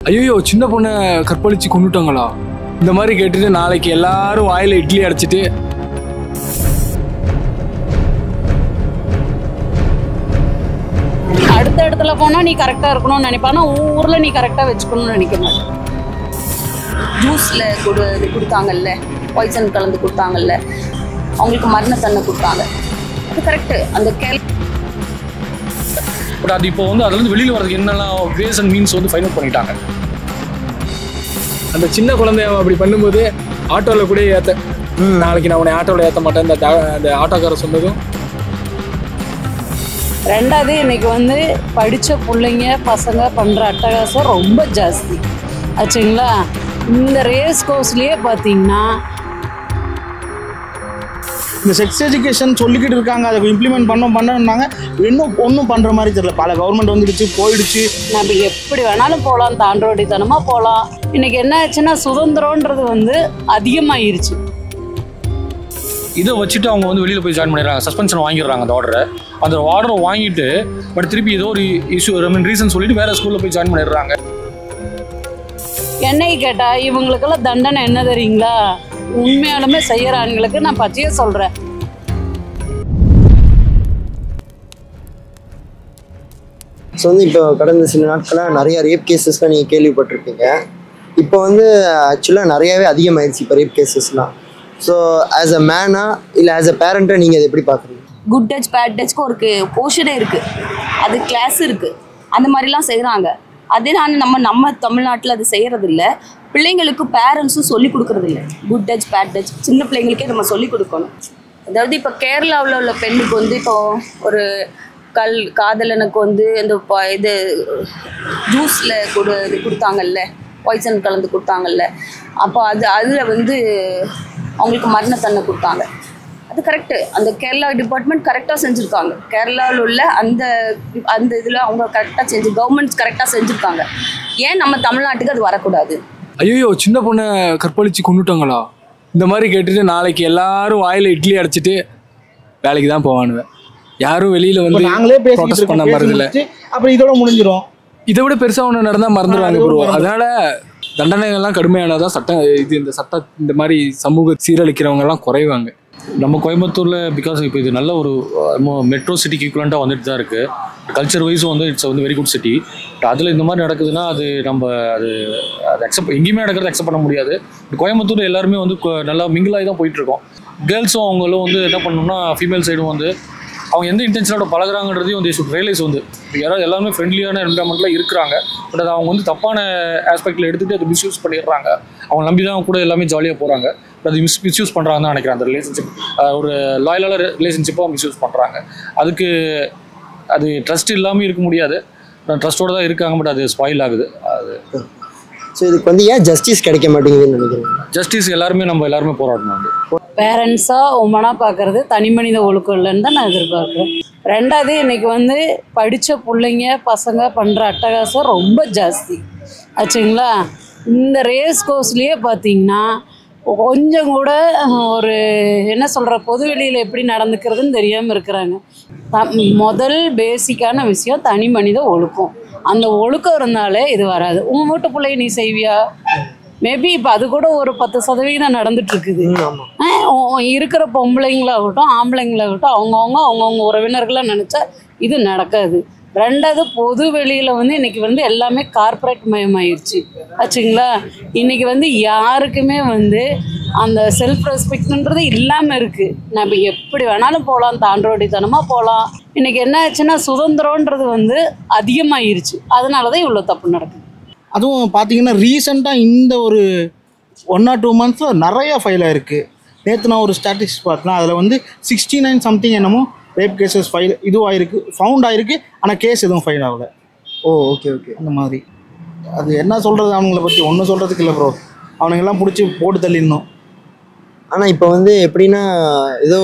ஐயோ சின்ன பொண்ணை கற்பழிச்சு கொண்டுட்டாங்களா? இந்த மாதிரி கேட்டுட்டு நாளைக்கு எல்லாரும் வாயில இட்லி அடைச்சிட்டு அடுத்த இடத்துல போனா நீ கரெக்டா இருக்கணும்னு நினைப்பானா, ஊர்ல நீ கரெக்டா வச்சுக்கணும்னு நினைக்க மாட்டேன். ஜூஸ்ல கொடுத்தாங்கல்ல, பாய்சன் கலந்து கொடுத்தாங்கல்ல, அவங்களுக்கு மரண தண்டனை கொடுத்தாங்க. அது கரெக்ட். அந்த பட் அது இப்போ வந்து அதுல இருந்து வெளியில வரதுக்கு என்னெல்லாம் வேஸ் அண்ட் மீன்ஸ் வந்து ஃபைண்ட் அவுட் பண்ணிட்டாங்க. அந்த சின்ன குழந்தைய அப்படி பண்ணும்போது ஆட்டோவில் கூட நாளைக்கு நான் உன்னை ஆட்டோவில் ஏற்ற மாட்டேன் அந்த ஆட்டோக்காரர் சொன்னதும். ரெண்டாவது, இன்னைக்கு வந்து படித்த பிள்ளைங்க பசங்க பண்ணுற அட்டகாசம் ரொம்ப ஜாஸ்தி ஆச்சுங்களா. இந்த ரேஸ் கோர்ஸ்லேயே பார்த்தீங்கன்னா இந்த செக்ஸ் எஜுகேஷன் சொல்லிக்கிட்டு இருக்காங்க, அதை இம்ப்ளிமெண்ட் பண்ணாங்க. இன்னும் ஒன்றும் பண்ணுற மாதிரி தெரியல. பல கவர்மெண்ட் வந்துடுச்சு போயிடுச்சு. நம்ம எப்படி வேணாலும் போகலாம், தாண்டோடித்தனமாக போகலாம். இன்னைக்கு என்ன ஆச்சுன்னா சுதந்திரன்றது வந்து அதிகமாகிருச்சு. இதை வச்சுட்டு அவங்க வந்து வெளியில் போய் ஜாயின் பண்ணிடுறாங்க, சஸ்பென்ஷன் வாங்கிடுறாங்க அந்த ஆர்டரை வாங்கிட்டு. பட் திருப்பி ஏதோ ஒரு இஷ்யூ ரீசன் சொல்லிட்டு வேற ஸ்கூலில் போய் ஜாயின் பண்ணிடுறாங்க. என்னை கேட்டால் இவங்களுக்கெல்லாம் தண்டனை என்ன தெரியுங்களா? உண்மையாலுமே செய்கிற ஆண்களுக்கு நான் பச்சையே சொல்கிறேன். ஸோ வந்து இப்போ கடந்த சில நாட்களாக நிறைய ரேப் கேசஸ்லாம் நீங்கள் கேள்விப்பட்டிருப்பீங்க. இப்போ வந்து ஆக்சுவலாக நிறையாவே அதிகமாகிடுச்சு இப்போ ரேப் கேசஸ்லாம். ஸோ ஆஸ் அ மேனா இல்லை ஆஸ் அ பேரண்ட்டாக நீங்கள் அதை எப்படி பார்க்குறீங்க? குட் டச் பேட் டச்சுக்கும் ஒரு போர்ஷனே இருக்குது, அது கிளாஸ் இருக்குது, அந்த மாதிரிலாம் செய்கிறாங்க. அதே நம்ம தமிழ்நாட்டில் அது செய்கிறது இல்லை. பிள்ளைங்களுக்கு பேரண்ட்ஸும் சொல்லிக் கொடுக்குறது இல்லை. குட் டச் பேட் டச் சின்ன பிள்ளைங்களுக்கே நம்ம சொல்லிக் கொடுக்கணும். அதாவது இப்போ கேரளாவில் உள்ள பெண்ணுக்கு வந்து இப்போ ஒரு காதலனுக்கு வந்து இந்த இது ஜூஸில் கொடுத்தாங்கல்ல, பாய்சன் கலந்து கொடுத்தாங்கல்ல, அப்போ அதில் வந்து அவங்களுக்கு மரண தண்டனை கொடுத்தாங்க. அது கரெக்டு. அந்த கேரளா டிபார்ட்மெண்ட் கரெக்டாக செஞ்சுருக்காங்க. கேரளாவில் உள்ள அந்த இதில் அவங்க கரெக்டாக கவர்மெண்ட்ஸ் கரெக்டாக செஞ்சுருக்காங்க. ஏன் நம்ம தமிழ்நாட்டுக்கு அது வரக்கூடாது? ஐயோ சின்ன பொண்ணை கற்பழிச்சு கொண்டுட்டாங்களா? இந்த மாதிரி கேட்டுட்டு நாளைக்கு எல்லாரும் வாயில இட்லி அடைச்சிட்டு வேலைக்கு தான் போவானுவேன். யாரும் வெளியில வந்து நாங்களே ப்ரொடெஸ்ட் பண்ண மறதில்லை. அப்புறம் இதோட முடிஞ்சிடும். இதை விட பெருசாக ஒன்று நடந்தால் மறந்துடுவாங்க ப்ரோ. அதனால தண்டனைகள்லாம் கடுமையானதான் சட்டம். இந்த மாதிரி சமூக சீரழிக்கிறவங்கலாம் குறைவாங்க. நம்ம கோயம்புத்தூரில் பிகாஸ் இப்போ இது நல்ல ஒரு மெட்ரோ சிட்டிக்கு ஈக்குவலண்ட்டாக வந்துட்டு தான் இருக்குது. கல்ச்சர் வைஸும் வந்து இட்ஸ் வந்து வெரி குட் சிட்டி. அதில் இந்த மாதிரி நடக்குதுன்னா அது அக்செப்ட் எங்கேயுமே நடக்கிறது அக்செப்ட் பண்ண முடியாது. கோயம்புத்தூர் எல்லாருமே வந்து நல்லா மிங்கிளாகி தான் போயிட்டுருக்கோம். கேர்ள்ஸும் அவங்களும் வந்து என்ன பண்ணணும்னா ஃபீமேல் சைடும் வந்து அவங்க எந்த இன்டென்ஷனோட பழகுறாங்கன்றதையும் வந்து ஷுட் ரியலைஸ் வந்து யாராவது எல்லாருமே ஃப்ரெண்ட்லியான என்வரான்மெண்ட்டில் இருக்கிறாங்க. பட் அதை அவங்க வந்து தப்பான ஆஸ்பெக்டில் எடுத்துகிட்டு அதை மிஸ்யூஸ் பண்ணிடுறாங்க. அவங்க நம்பி தான் கூட எல்லாமே ஜாலியாக போகிறாங்க. அது மிஸ்யூஸ் பண்ணுறாங்கன்னு தான் நினைக்கிறேன். அந்த ரிலேஷன்ஷிப் ஒரு லாயலான ரிலேஷன்ஷிப்பாக மிஸ்யூஸ் பண்ணுறாங்க. அதுக்கு அது ட்ரஸ்ட் இல்லாமல் இருக்க முடியாது. ட்ரஸ்ட்டோடு தான் இருக்காங்க. பட் அது ஸ்பாயில் ஆகுது. அது ஸோ இதுக்கு வந்து ஏன் ஜஸ்டிஸ் கிடைக்க மாட்டேங்குதுன்னு நினைக்கிறேன்? ஜஸ்டிஸ் நம்ம எல்லாருமே போராடணும். பேரண்ட்ஸாக உமனாக பார்க்குறது தனி மனித ஒழுக்கம் இல்லைன்னு தான் நான் எதிர்பார்க்குறேன். ரெண்டாவது, இன்றைக்கி வந்து படித்த பிள்ளைங்க பசங்க பண்ணுற அட்டகாசம் ரொம்ப ஜாஸ்தி ஆச்சுங்களா. இந்த ரேஸ் கோர்ஸ்லேயே பார்த்தீங்கன்னா கொஞ்சம் கூட ஒரு என்ன சொல்கிற பொதுவெளியில் எப்படி நடந்துக்கிறதுன்னு தெரியாமல் இருக்கிறாங்க. முதல் பேசிக்கான விஷயம் தனி மனித ஒழுக்கம். அந்த ஒழுக்கம் இருந்தாலே இது வராது. உங்கள் வீட்டு பிள்ளைய நீ செய்வியா? மேபி இப்போ அது கூட ஒரு 10% நடந்துட்டுருக்குது. இருக்கிற பொம்பளைங்களாகட்டும் ஆம்பளைங்களாகட்டும் அவங்கவுங்க உறவினர்களாக நினச்சா இது நடக்காது. ரெண்டாவது, பொது வெளியில் வந்து இன்றைக்கி வந்து எல்லாமே கார்ப்பரேட் மயமாயிருச்சு ஆச்சுங்களா. இன்றைக்கி வந்து யாருக்குமே வந்து அந்த செல்ஃப் ரெஸ்பெக்ட்ன்றது இல்லாமல் இருக்குது. நம்ம எப்படி வேணாலும் போகலாம், தாண்டோடித்தனமாக போகலாம். இன்றைக்கி என்ன ஆச்சுன்னா சுதந்திரன்றது வந்து அதிகமாகிருச்சு. அதனால தான் இவ்வளோ தப்பு நடக்குது. அதுவும் பார்த்தீங்கன்னா ரீசெண்டாக இந்த ஒரு 1 or 2 months நிறைய ஃபைல் ஆகிருக்கு. நேற்று நான் ஒரு ஸ்டாட்டிஸ்டிக்ஸ் பார்த்தேன். அதில் வந்து 69 சம்திங் என்னமோ ரேப் கேசஸ் ஃபைல் ஆகிருக்கு, ஃபவுண்ட் ஆகிருக்கு. ஆனால் கேஸ் எதுவும் ஃபைல் ஆகலை. ஓகே. அந்த மாதிரி அது என்ன சொல்கிறது, அவங்கள பற்றி ஒன்றும் சொல்கிறதுக்கு இல்லை ப்ரோ. அவனுங்கெல்லாம் பிடிச்சி போட்டு தள்ளிடணும். ஆனால் இப்போ வந்து எப்படின்னா ஏதோ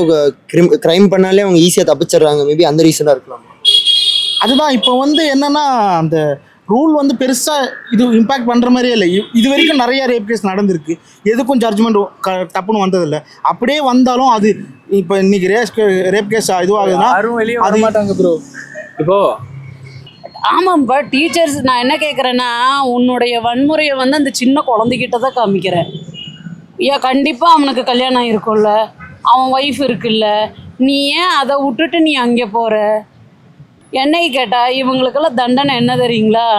க்ரைம் பண்ணாலே அவங்க ஈஸியாக தப்பிச்சிடுறாங்க. மேபி அந்த ரீசனாக இருக்கலாம். அதுதான் இப்போ வந்து என்னென்னா அந்த ரூல் வந்து பெருசாக இது இம்பேக்ட் பண்ணுற மாதிரியே இல்லை. இது வரைக்கும் நிறைய ரேப் கேஸ் நடந்திருக்கு. எதுக்கும் ஜட்ஜ்மெண்ட் தப்புன்னு வந்ததில்லை. அப்படியே வந்தாலும் அது இப்போ இன்னைக்கு ரேப் கேஸ் இதுவாகுதுன்னா யாரும் வெளியே வர மாட்டாங்க ப்ரோ. இப்போ ஆமாம்ப்பா டீச்சர்ஸ் நான் என்ன கேட்குறேன்னா உன்னுடைய வன்முறையை வந்து அந்த சின்ன குழந்தைகிட்ட தான் காமிக்கிறேன். ஏன் கண்டிப்பாக அவனுக்கு கல்யாணம் இருக்கும்ல, அவன் ஒய்ஃப் இருக்குல்ல, நீ ஏன் அதை விட்டுட்டு நீ அங்கே போகிற? என்னை கேட்டால் இவங்களுக்கெல்லாம் தண்டனை என்ன தெரியுங்களா?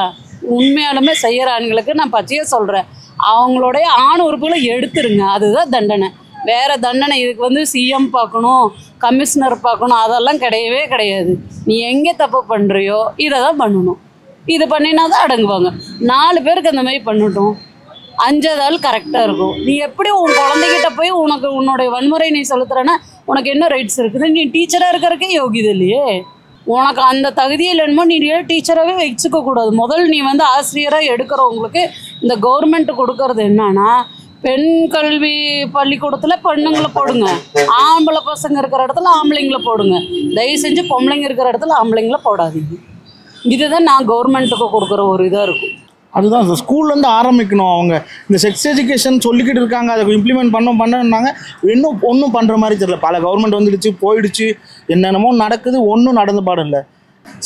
உண்மையாலுமே செய்கிற ஆண்களுக்கு நான் பச்சையாக சொல்கிறேன், அவங்களுடைய ஆண் உறுப்புகளை எடுத்துருங்க, அதுதான் தண்டனை. வேறு தண்டனை இதுக்கு வந்து சிஎம் பார்க்கணும், கமிஷனர் பார்க்கணும், அதெல்லாம் கிடையவே கிடையாது. நீ எங்கே தப்பு பண்ணுறியோ இதை தான் பண்ணணும். இது பண்ணினா தான் அடங்குவாங்க. 4 பேருக்கு அந்த மாதிரி பண்ணட்டும், 5வது ஆள் கரெக்டாக இருக்கும். நீ எப்படி உன் குழந்தைகிட்ட போய் உனக்கு உன்னுடைய வன்முறை நீ செலுத்துறேன்னா உனக்கு என்ன ரைட்ஸ் இருக்குது? நீ டீச்சராக இருக்கிறதுக்கே யோகியது இல்லையே. உனக்கு அந்த தகுதியில் என்னமோ நீ டீச்சராகவே வச்சுக்க கூடாது. முதல் நீ வந்து ஆசிரியராக எடுக்கிறவங்களுக்கு இந்த கவர்மெண்ட் கொடுக்கறது என்னன்னா, பெண் கல்வி பள்ளிக்கூடத்தில் பெண்ணுங்களை போடுங்க, ஆம்பளை பசங்க இருக்கிற இடத்துல ஆம்பளைங்களை போடுங்க, தயவு செஞ்சு பொம்பளைங்க இருக்கிற இடத்துல ஆம்பளைங்களை போடாதீங்க. இதுதான் நான் கவர்மெண்ட்டுக்கு கொடுக்குற ஒரு இதாக இருக்கும். அதுதான் சார், ஸ்கூல்லேருந்து ஆரம்பிக்கணும். அவங்க இந்த செக்ஸ் எஜுகேஷன் சொல்லிக்கிட்டு இருக்காங்க, அதை இம்ப்ளிமெண்ட் பண்ணாங்க, இன்னும் ஒன்றும் பண்ணுற மாதிரி தெரியல. பல கவர்மெண்ட் வந்துடுச்சு போயிடுச்சு, என்னென்னமோ நடக்குது, ஒன்றும் நடந்த பாடம் இல்லை.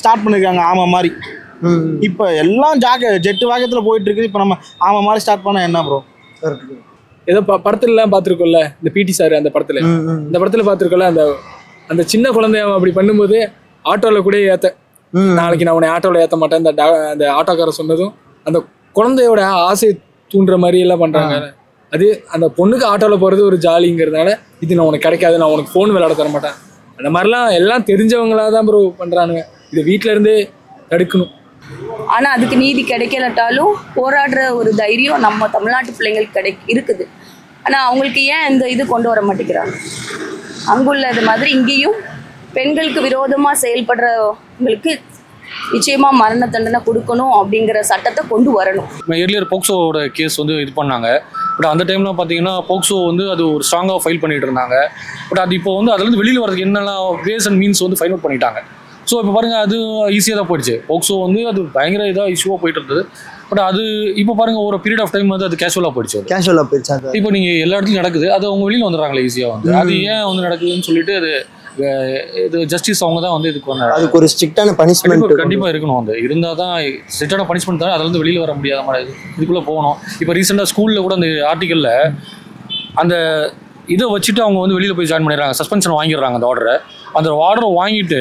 ஸ்டார்ட் பண்ணியிருக்காங்க ஆமாம் மாதிரி. இப்போ எல்லாம் ஜெட்டு வேகத்தில் போயிட்டு இருக்குது. இப்போ நம்ம ஆமாம் மாதிரி ஸ்டார்ட் பண்ணால் என்ன ப்ரோ? ஏதோ படத்துலலாம் பார்த்துருக்கோம்ல, இந்த பிடி சார் அந்த படத்தில், இந்த படத்தில் பார்த்துருக்கோம்ல, அந்த சின்ன குழந்தைய அப்படி பண்ணும்போது ஆட்டோவில் கூட ஏற்ற, நாளைக்கு நான் உன்னை ஆட்டோவில் ஏற்ற மாட்டேன் அந்த ஆட்டோக்காரர் சொன்னதும் அந்த குழந்தையோட ஆசையை தூண்டுற மாதிரி எல்லாம் பண்ணுறாங்க. அது அந்த பொண்ணுக்கு ஆட்டோவில் போகிறது ஒரு ஜாலிங்கிறதுனால இது நான் உனக்கு கிடைக்காது, நான் உனக்கு ஃபோன் விளையாட தர மாட்டேன், அந்த மாதிரிலாம் எல்லாம் தெரிஞ்சவங்களாக தான் ப்ரோ பண்ணுறானுங்க. இது வீட்டிலேருந்தே தடுக்கணும். ஆனால் அதுக்கு நீதி கிடைக்கலட்டாலும் போராடுற ஒரு தைரியம் நம்ம தமிழ்நாட்டு பிள்ளைங்களுக்கு இருக்குது. ஆனால் அவங்களுக்கு ஏன் இந்த இது கொண்டு வர மாட்டேங்கிறாங்க? அங்குள்ளது மாதிரி இங்கேயும் பெண்களுக்கு விரோதமாக செயல்படுறவங்களுக்கு நிச்சயமாக மரண தண்டனை கொடுக்கணும் அப்படிங்கிற சட்டத்தை கொண்டு வரணும். ஏர்லியர் போக்சோவோட கேஸ் வந்து இது பண்ணாங்க. பட் அந்த டைம்லாம் பார்த்தீங்கன்னா போக்சோ வந்து அது ஒரு ஸ்ட்ராங்காக ஃபைல் பண்ணிட்டு இருந்தாங்க. பட் அது இப்போ வந்து அதுலேருந்து வெளியில் வரதுக்கு என்னெல்லாம் வேஸ் அண்ட் மீன்ஸ் வந்து ஃபைண்ட் அவுட் பண்ணிட்டாங்க. ஸோ இப்போ பாருங்கள், அது ஈஸியாக தான் போயிடுச்சு. போக்சோ வந்து அது பயங்கர இதாக இஷ்யூவாக போயிட்டு இருந்தது. பட் அது இப்போ பாருங்கள், ஒரு பீரியட் ஆஃப் டைம் வந்து அது கேஷுவலாக போயிடுச்சு. இப்போ நீங்கள் எல்லா இடத்துலையும் நடக்குது, அது அவங்க வெளியில் வந்துடுறாங்களே ஈஸியாக வந்து. அது ஏன் வந்து நடக்குதுன்னு சொல்லிட்டு அது இது ஜஸ்டிஸ் அவங்க தான் வந்து இதுக்கு வந்து அதுக்கு ஒரு ஸ்ட்ரிக்டான பனிஷ்மெண்ட் கண்டிப்பாக இருக்கணும். வந்து இருந்தால் தான் ஸ்ட்ரிக்டான பனிஷ்மெண்ட் தான் அதில் வந்து வெளியில் வர முடியாத மாதிரி இதுக்குள்ளே போகணும். இப்போ ரீசெண்டாக ஸ்கூலில் கூட அந்த ஆர்டிக்கலில் அந்த இதை வச்சுட்டு அவங்க வந்து வெளியில் போய் ஜாயின் பண்ணிடுறாங்க, சஸ்பென்ஷன் வாங்கிடுறாங்க அந்த ஆர்டரை வாங்கிட்டு.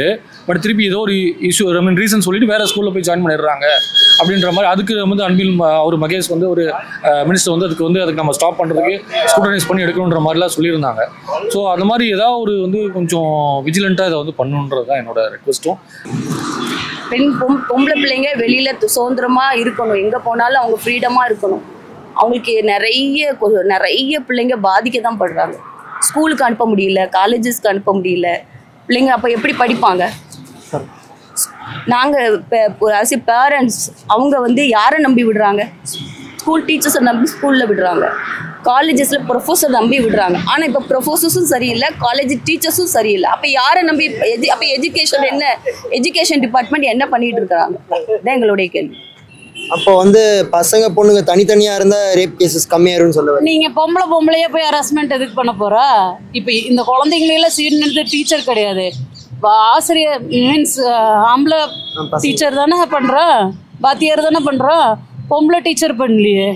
பட் திருப்பி ஏதோ ஒரு இஷ்யூ ரீசன் சொல்லிட்டு வேறு ஸ்கூலில் போய் ஜாயின் பண்ணிடுறாங்க அப்படின்ற மாதிரி. அதுக்கு வந்து அன்பில் அவர் மகேஷ் வந்து ஒரு மினிஸ்டர் வந்து அதுக்கு நம்ம ஸ்டாப் பண்ணுறதுக்கு ஸ்கூட்டனைஸ் பண்ணி எடுக்கணுன்ற மாதிரிலாம் சொல்லியிருந்தாங்க. ஸோ அந்த மாதிரி ஏதாவது ஒரு வந்து கொஞ்சம் விஜிலண்ட்டாக இதை வந்து பண்ணணுன்றது தான் என்னோட ரெக்வஸ்ட்டும். பொம்பளை பிள்ளைங்க வெளியில் சுதந்திரமாக இருக்கணும், எங்கே போனாலும் அவங்க ஃப்ரீடமாக இருக்கணும். அவங்களுக்கு நிறைய பிள்ளைங்க பாதிக்க தான் படுறாங்க. ஸ்கூலுக்கு அனுப்ப முடியல, காலேஜஸ்க்கு அனுப்ப முடியல. பிள்ளைங்க அப்போ எப்படி படிப்பாங்க? நாங்கள் இப்போ ஆஸ் எ பேரண்ட்ஸ் அவங்க வந்து யாரை நம்பி விடுறாங்க? ஸ்கூல் டீச்சர்ஸை நம்பி ஸ்கூலில் விடுறாங்க, காலேஜஸில் ப்ரொஃபஸர் நம்பி விடுறாங்க. ஆனால் இப்போ ப்ரொஃபஸர்ஸும் சரியில்லை, காலேஜ் டீச்சர்ஸும் சரியில்லை. அப்போ யாரை நம்பி அப்போ எஜுகேஷன் டிபார்ட்மெண்ட் என்ன பண்ணிட்டு இருக்கிறாங்க? தான் எங்களுடைய கேள்வி. அப்போ வந்து பசங்க பொண்ணுங்க தனித்தனியாக இருந்தால் ரேப் கேசஸ் கம்மியாயிரும்னு சொல்லுவாங்க. நீங்கள் பொம்பளையே போய் ஹராஸ்மெண்ட் எதுக்கு பண்ண போகிறா? இப்போ இந்த குழந்தைங்களெல்லாம் சீர்நிறுத்த டீச்சர் கிடையாது, ஆசிரியர் மீன்ஸ் ஆம்பளை டீச்சர் தானே பண்ணுறா, வாத்தியார் தானே பண்ணுறா, பொம்பளை டீச்சர் பண்ணலையே.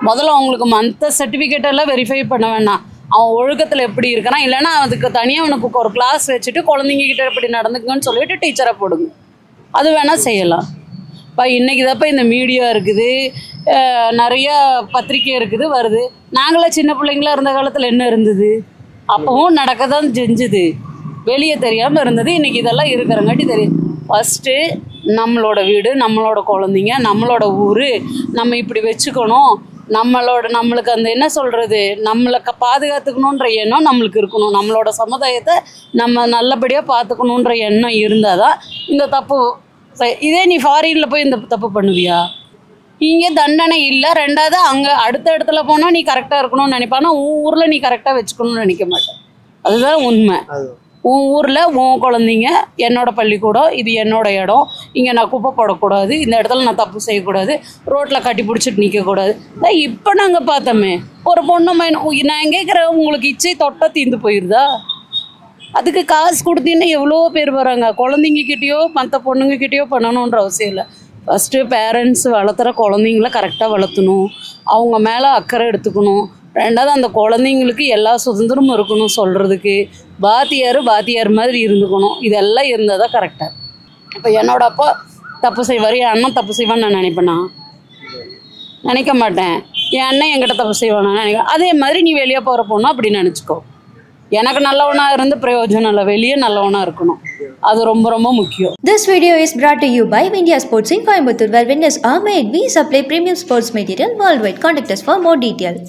முதல்ல அவங்களுக்கு மற்ற சர்டிஃபிகேட் எல்லாம் வெரிஃபை பண்ண வேணாம், அவன் ஒழுக்கத்தில் எப்படி இருக்கானா, இல்லைன்னா அதுக்கு தனியாக அவனுக்கு ஒரு கிளாஸ் வச்சுட்டு குழந்தைங்க கிட்ட எப்படி நடந்துக்குங்கன்னு சொல்லிட்டு டீச்சரை போடுங்க, அது வேணால் செய்யலாம். இப்போ இன்றைக்கி தப்போ இந்த மீடியா இருக்குது, நிறையா பத்திரிக்கை இருக்குது, வருது. நாங்களாம் சின்ன பிள்ளைங்களாம் இருந்த காலத்தில் என்ன இருந்தது? அப்பவும் நடக்க தான் செஞ்சுது, வெளியே தெரியாமல் இருந்தது. இன்றைக்கி இதெல்லாம் இருக்கிறங்காட்டி தெரியும். ஃபஸ்ட்டு நம்மளோட வீடு, நம்மளோட குழந்தைங்க, நம்மளோட ஊர், நம்ம இப்படி வச்சுக்கணும், நம்மளுக்கு அந்த என்ன சொல்கிறது, நம்மளை பாதுகாத்துக்கணுன்ற எண்ணம் நம்மளுக்கு இருக்கணும், நம்மளோட சமுதாயத்தை நம்ம நல்லபடியாக பார்த்துக்கணுன்ற எண்ணம் இருந்தால் தான் இந்த தப்பு. இதே நீ ஃபாரினில் போய் இந்த தப்பு பண்ணுவியா? இங்கே தண்டனை இல்லை. ரெண்டாவது அங்கே அடுத்த இடத்துல போனால் நீ கரெக்டாக இருக்கணும்னு நினைப்பானா, உன் ஊரில் நீ கரெக்டாக வச்சுக்கணும்னு நினைக்க மாட்டேன். அதுதான் உண்மை. உன் ஊரில் உன் குழந்தைங்க, என்னோட பள்ளிக்கூடம், இது என்னோட இடம், இங்கே நான் குப்பை போடக்கூடாது, இந்த இடத்துல நான் தப்பு செய்யக்கூடாது, ரோட்டில் கட்டி பிடிச்சிட்டு நிற்கக்கூடாது. இப்போ நாங்கள் பார்த்தோமே ஒரு பொண்ணு நான் கேட்குறேன், உங்களுக்கு இச்சை தொட்ட தீர்ந்து போயிடுதா? அதுக்கு காசு கொடுத்தீங்கன்னா எவ்வளோ பேர் வராங்க. குழந்தைங்கக்கிட்டேயோ மற்ற பொண்ணுங்கக்கிட்டேயோ பண்ணணுன்ற அவசியம் இல்லை. ஃபஸ்ட்டு பேரண்ட்ஸ் வளர்த்துற குழந்தைங்கள கரெக்டாக வளர்த்தணும், அவங்க மேலே அக்கறை எடுத்துக்கணும். ரெண்டாவது அந்த குழந்தைங்களுக்கு எல்லா சுதந்திரமும் இருக்கணும் சொல்கிறதுக்கு. வாத்தியார் மாதிரி இருந்துக்கணும். இதெல்லாம் இருந்தால் தான் கரெக்டாக. இப்போ என்னோட அப்பா தப்பு செய்வார், என் அண்ணன் தப்பு செய்வான்னு நான் நினைப்பேனா? நினைக்க மாட்டேன். என் அண்ணன் என்கிட்ட தப்பு செய்வானா நினைக்க. அதே மாதிரி நீ வெளியே போகிற பொண்ணு அப்படி நினச்சிக்கோ. எனக்கு நல்லவனாக இருந்து பிரயோஜனம் இல்லை, வெளியே நல்லவனாக இருக்கணும். அது ரொம்ப ரொம்ப முக்கியம். This video is brought to you by India Sports in Coimbatore, where winners are made. We supply premium sports material worldwide. Contact us for more details.